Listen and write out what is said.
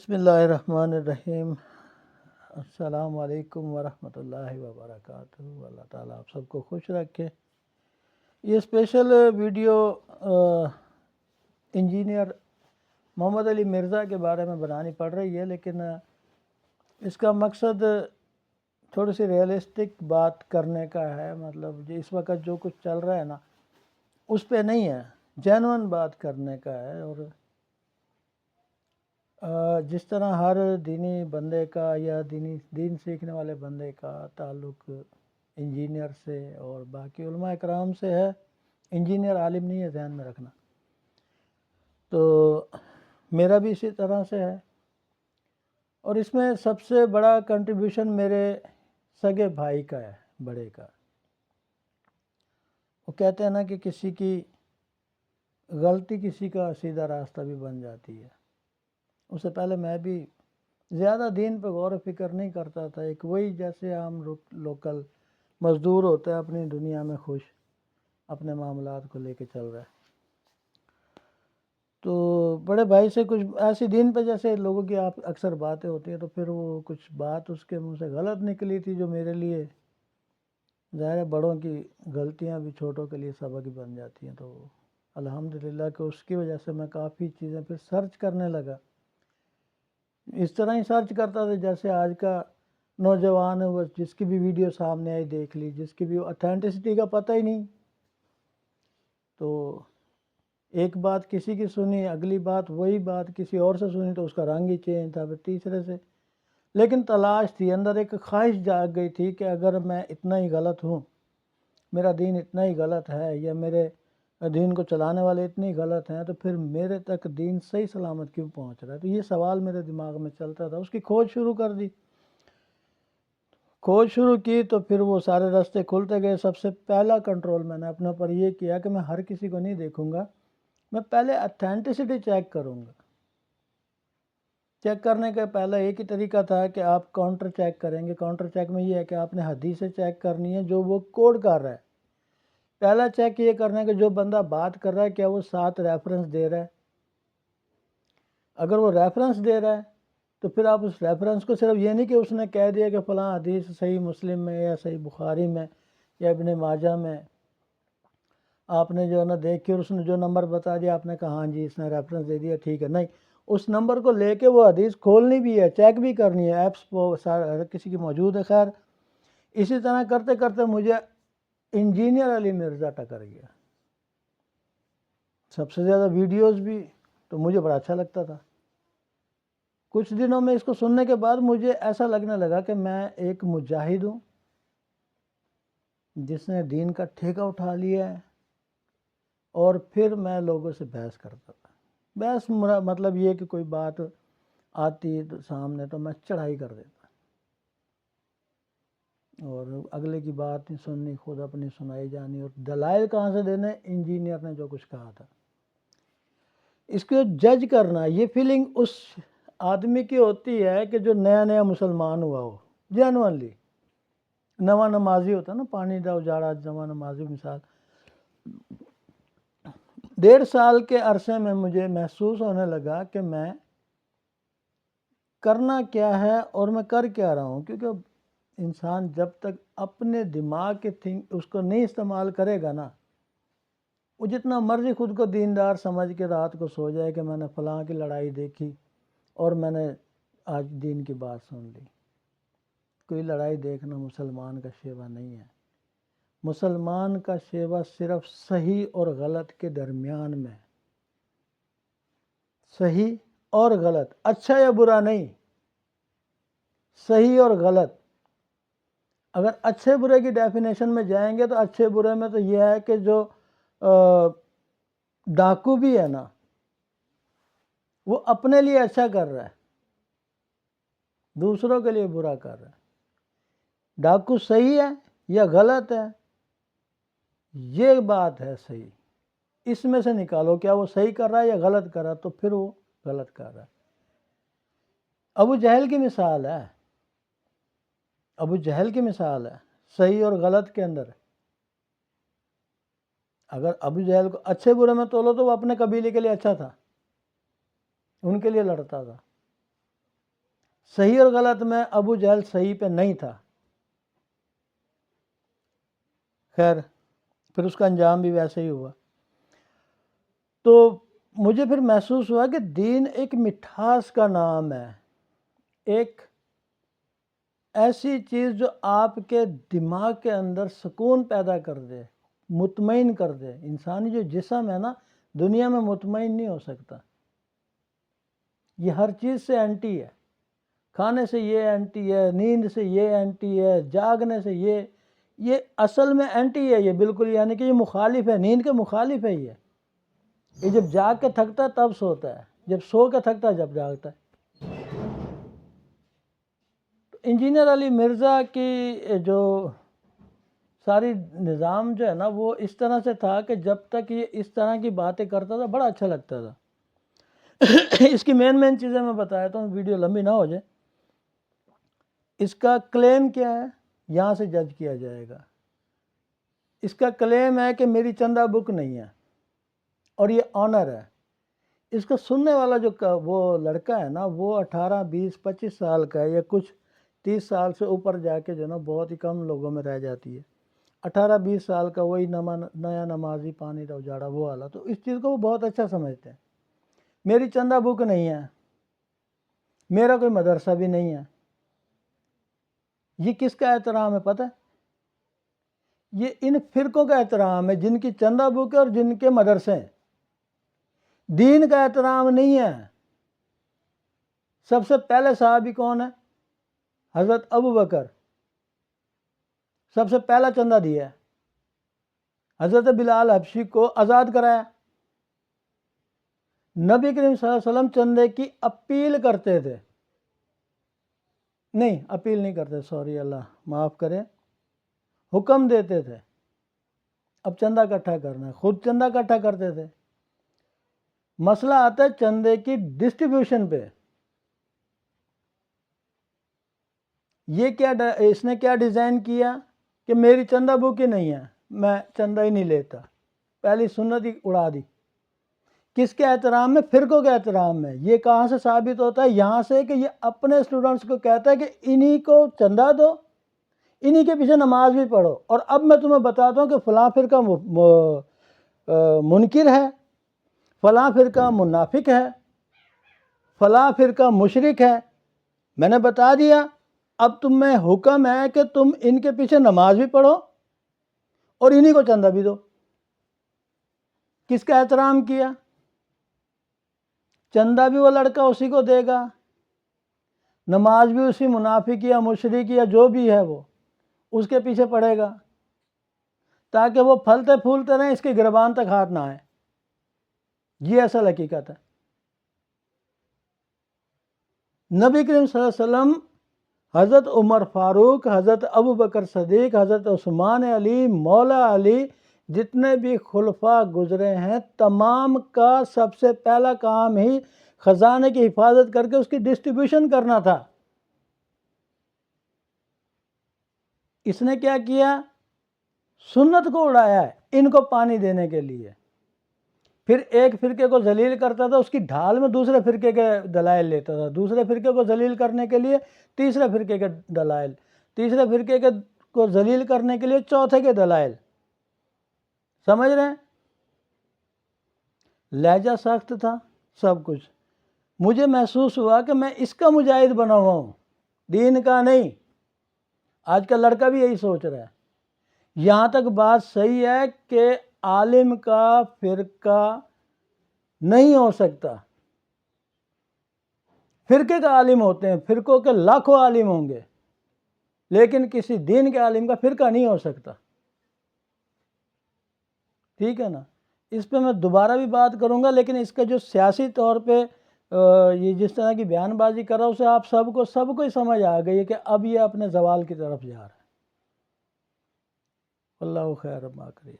بسم اللہ الرحمن الرحیم۔ السلام علیکم ورحمۃ اللہ وبرکاتہ۔ اللہ تعالیٰ آپ سب کو خوش رکھے۔ یہ اسپیشل ویڈیو انجینئر محمد علی مرزا کے بارے میں بنانی پڑ رہی ہے، لیکن اس کا مقصد تھوڑی سی ریئلسٹک بات کرنے کا ہے۔ مطلب اس وقت جو کچھ چل رہا ہے نا، اس پہ نہیں ہے، جینوئن بات کرنے کا ہے۔ اور جس طرح ہر دینی بندے کا یا دین سیکھنے والے بندے کا تعلق انجینئر سے اور باقی علماء اکرام سے ہے، انجینئر عالم نہیں ہے، ذہن میں رکھنا۔ تو میرا بھی اسی طرح سے ہے، اور اس میں سب سے بڑا کنٹریبیوشن میرے سگے بھائی کا ہے، بڑے کا۔ وہ کہتے ہیں نا کہ کسی کی غلطی کسی کا سیدھا راستہ بھی بن جاتی ہے۔ اس سے پہلے میں بھی زیادہ دین پہ غور و فکر نہیں کرتا تھا، ایک وہی جیسے عام لوکل مزدور ہوتا ہے، اپنی دنیا میں خوش، اپنے معاملات کو لے کے چل رہا ہے۔ تو بڑے بھائی سے کچھ ایسی دین پہ جیسے لوگوں کی آپ اکثر باتیں ہوتی ہیں، تو پھر وہ کچھ بات اس کے منہ سے غلط نکلی تھی، جو میرے لیے ظاہر ہے بڑوں کی غلطیاں بھی چھوٹوں کے لیے سبق ہی بن جاتی ہیں۔ تو الحمدللہ کہ اس کی وجہ سے میں کافی چیزیں پھر سرچ کرنے لگا۔ اس طرح ہی سرچ کرتا تھا جیسے آج کا نوجوان ہے، وہ جس کی بھی ویڈیو سامنے آئی دیکھ لی، جس کی بھی اتھینٹسٹی کا پتہ ہی نہیں۔ تو ایک بات کسی کی سنی، اگلی بات وہی بات کسی اور سے سنی، تو اس کا رنگ ہی چینج تھا، پھر تیسرے سے۔ لیکن تلاش تھی، اندر ایک خواہش جاگ گئی تھی کہ اگر میں اتنا ہی غلط ہوں، میرا دین اتنا ہی غلط ہے، یا میرے دین کو چلانے والے اتنے غلط ہیں، تو پھر میرے تک دین صحیح سلامت کیوں پہنچ رہا ہے؟ تو یہ سوال میرے دماغ میں چلتا تھا۔ اس کی کھوج شروع کر دی، کھوج شروع کی، تو پھر وہ سارے راستے کھلتے گئے۔ سب سے پہلا کنٹرول میں نے اپنے اوپر یہ کیا کہ میں ہر کسی کو نہیں دیکھوں گا، میں پہلے اتھینٹسٹی چیک کروں گا۔ چیک کرنے کا پہلا ایک ہی طریقہ تھا کہ آپ کاؤنٹر چیک کریں گے۔ کاؤنٹر چیک میں یہ ہے کہ آپ نے حدیثیں چیک کرنی ہے جو وہ کوڈ کر رہا ہے۔ پہلا چیک یہ کرنا ہے کہ جو بندہ بات کر رہا ہے کیا وہ ساتھ ریفرنس دے رہا ہے۔ اگر وہ ریفرنس دے رہا ہے تو پھر آپ اس ریفرنس کو صرف یہ نہیں کہ اس نے کہہ دیا کہ فلاں حدیث صحیح مسلم میں یا صحیح بخاری میں یا ابن ماجہ میں، آپ نے جو ہے نا دیکھی اور اس نے جو نمبر بتا دیا، آپ نے کہا ہاں جی اس نے ریفرنس دے دیا، ٹھیک ہے۔ نہیں، اس نمبر کو لے کے وہ حدیث کھولنی بھی ہے، چیک بھی کرنی ہے، ایپس ہر کسی کی موجود ہے۔ خیر اسی طرح کرتے کرتے مجھے انجینئر علی مرزا ٹکر گیا۔ سب سے زیادہ ویڈیوز بھی تو مجھے بڑا اچھا لگتا تھا۔ کچھ دنوں میں اس کو سننے کے بعد مجھے ایسا لگنے لگا کہ میں ایک مجاہد ہوں جس نے دین کا ٹھیکہ اٹھا لیا ہے، اور پھر میں لوگوں سے بحث کرتا تھا۔ بحث مطلب یہ کہ کوئی بات آتی تو سامنے تو میں چڑھائی کر دیتا، اور اگلے کی بات نہیں سننی، خود اپنی سنائی جانی، اور دلائل کہاں سے دینے؟ انجینئر نے جو کچھ کہا تھا اس کو جج کرنا۔ یہ فیلنگ اس آدمی کی ہوتی ہے کہ جو نیا نیا مسلمان ہوا ہو، جینوئنلی نواں نمازی ہوتا ہے نا، پانی دا اجاڑا نواں نمازی مثال۔ 1.5 سال کے عرصے میں مجھے محسوس ہونے لگا کہ میں کرنا کیا ہے اور میں کر کیا رہا ہوں، کیونکہ انسان جب تک اپنے دماغ کے اس کو نہیں استعمال کرے گا نا، وہ جتنا مرضی خود کو دیندار سمجھ کے رات کو سو جائے کہ میں نے فلاں کی لڑائی دیکھی اور میں نے آج دین کی بات سن لی۔ کوئی لڑائی دیکھنا مسلمان کا شیوا نہیں ہے۔ مسلمان کا شیوا صرف صحیح اور غلط کے درمیان میں، صحیح اور غلط، اچھا یا برا نہیں، صحیح اور غلط۔ اگر اچھے برے کی ڈیفینیشن میں جائیں گے تو اچھے برے میں تو یہ ہے کہ جو ڈاکو بھی ہے نا، وہ اپنے لیے اچھا کر رہا ہے، دوسروں کے لیے برا کر رہا ہے۔ ڈاکو صحیح ہے یا غلط ہے، یہ بات ہے صحیح، اس میں سے نکالو کیا وہ صحیح کر رہا ہے یا غلط کر رہا ہے، تو پھر وہ غلط کر رہا ہے۔ ابو جہل کی مثال ہے، ابو جہل کی مثال ہے صحیح اور غلط کے اندر۔ اگر ابو جہل کو اچھے برے میں تولو تو وہ اپنے قبیلے کے لیے اچھا تھا، ان کے لیے لڑتا تھا۔ صحیح اور غلط میں ابو جہل صحیح پہ نہیں تھا. خیر پھر اس کا انجام بھی ویسے ہی ہوا. تو مجھے پھر محسوس ہوا کہ دین ایک مٹھاس کا نام ہے، ایک ایسی چیز جو آپ کے دماغ کے اندر سکون پیدا کر دے، مطمئن کر دے. انسانی جو جسم ہے نا، دنیا میں مطمئن نہیں ہو سکتا. یہ ہر چیز سے اینٹی ہے. کھانے سے یہ اینٹی ہے، نیند سے یہ اینٹی ہے، جاگنے سے یہ اصل میں اینٹی ہے. یہ بالکل یعنی کہ یہ مخالف ہے، نیند کے مخالف ہے. یہ جب جاگ کے تھکتا ہے تب سوتا ہے، جب سو کے تھکتا ہے جب جاگتا ہے. انجینئر علی مرزا کی جو ساری نظام جو ہے نا، وہ اس طرح سے تھا کہ جب تک یہ اس طرح کی باتیں کرتا تھا بڑا اچھا لگتا تھا. اس کی مین چیزیں میں بتایا تو ویڈیو لمبی نہ ہو جائے. اس کا کلیم کیا ہے یہاں سے جج کیا جائے گا. اس کا کلیم ہے کہ میری چندہ بک نہیں ہے اور یہ آنر ہے. اس کو سننے والا جو وہ لڑکا ہے نا، وہ 18 20 25 سال کا ہے، یا کچھ 30 سال سے اوپر جا کے جو نا بہت ہی کم لوگوں میں رہ جاتی ہے. 18 20 سال کا وہی نیا نمازی پانی کا اجاڑا وہ والا. تو اس چیز کو وہ بہت اچھا سمجھتے ہیں. میری چندہ بک نہیں ہے، میرا کوئی مدرسہ بھی نہیں ہے. یہ کس کا احترام ہے پتہ ہے؟ یہ ان فرقوں کا احترام ہے جن کی چندہ بک ہے اور جن کے مدرسے ہیں. دین کا احترام نہیں ہے. سب سے پہلے صحابی کون ہے؟ حضرت ابو بکر. سب سے پہلا چندہ دیا ہے. حضرت بلال حبشی کو آزاد کرایا. نبی کریم صلی اللہ علیہ وسلم چندے کی اپیل کرتے تھے. نہیں، اپیل نہیں کرتے، سوری، اللہ معاف کرے، حکم دیتے تھے اب چندہ اکٹھا کرنا ہے. خود چندہ اکٹھا کرتے تھے. مسئلہ آتا ہے چندے کی ڈسٹریبیوشن پہ. اس نے کیا ڈیزائن کیا کہ میری چندہ بک ہی نہیں ہے، میں چندہ ہی نہیں لیتا. پہلی سنت ہی اڑا دی. کس کے احترام میں؟ فرقوں کے احترام میں. یہ کہاں سے ثابت ہوتا ہے؟ یہاں سے کہ یہ اپنے اسٹوڈنٹس کو کہتا ہے کہ انہی کو چندہ دو، انہی کے پیچھے نماز بھی پڑھو. اور اب میں تمہیں بتاتا ہوں کہ فلاں فرقہ منکر ہے، فلاں فرقہ منافق ہے، فلاں فرقہ مشرک ہے. میں نے بتا دیا. اب تم میں حکم ہے کہ تم ان کے پیچھے نماز بھی پڑھو اور انہی کو چندہ بھی دو. کس کا احترام کیا؟ چندہ بھی وہ لڑکا اسی کو دے گا، نماز بھی اسی منافق یا مشرک یا جو بھی ہے وہ اس کے پیچھے پڑے گا، تاکہ وہ پھلتے پھولتے رہیں، اس کے گربان تک ہاتھ نہ آئے. یہ اصل حقیقت ہے. نبی کریم صلی اللہ علیہ وسلم، حضرت عمر فاروق، حضرت ابو بکر صدیق، حضرت عثمان علی، مولا علی، جتنے بھی خلفاء گزرے ہیں، تمام کا سب سے پہلا کام ہی خزانے کی حفاظت کر کے اس کی ڈسٹریبیوشن کرنا تھا. اس نے کیا کیا؟ سنت کو اڑایا ہے ان کو پانی دینے کے لیے. پھر ایک فرقے کو ذلیل کرتا تھا، اس کی ڈھال میں دوسرے فرقے کے دلائل لیتا تھا. دوسرے فرقے کو ذلیل کرنے کے لیے تیسرے فرقے کے دلائل، تیسرے فرقے کو ذلیل کرنے کے لیے چوتھے کے دلائل. سمجھ رہے ہیں؟ لہجہ سخت تھا، سب کچھ. مجھے محسوس ہوا کہ میں اس کا مجاہد بنا ہوا ہوں، دین کا نہیں. آج کا لڑکا بھی یہی سوچ رہا ہے. یہاں تک بات صحیح ہے کہ عالم کا فرقہ نہیں ہو سکتا. فرقے کا عالم ہوتے ہیں، فرقوں کے لاکھوں عالم ہوں گے، لیکن کسی دین کے عالم کا فرقہ نہیں ہو سکتا. ٹھیک ہے نا؟ اس پہ میں دوبارہ بھی بات کروں گا، لیکن اس کا جو سیاسی طور پہ یہ جس طرح کی بیان بازی کر رہا ہوں، اسے آپ سب کو ہی سمجھ آ گئی ہے کہ اب یہ اپنے زوال کی طرف جا رہا ہے. اللہ خیر ما کرے.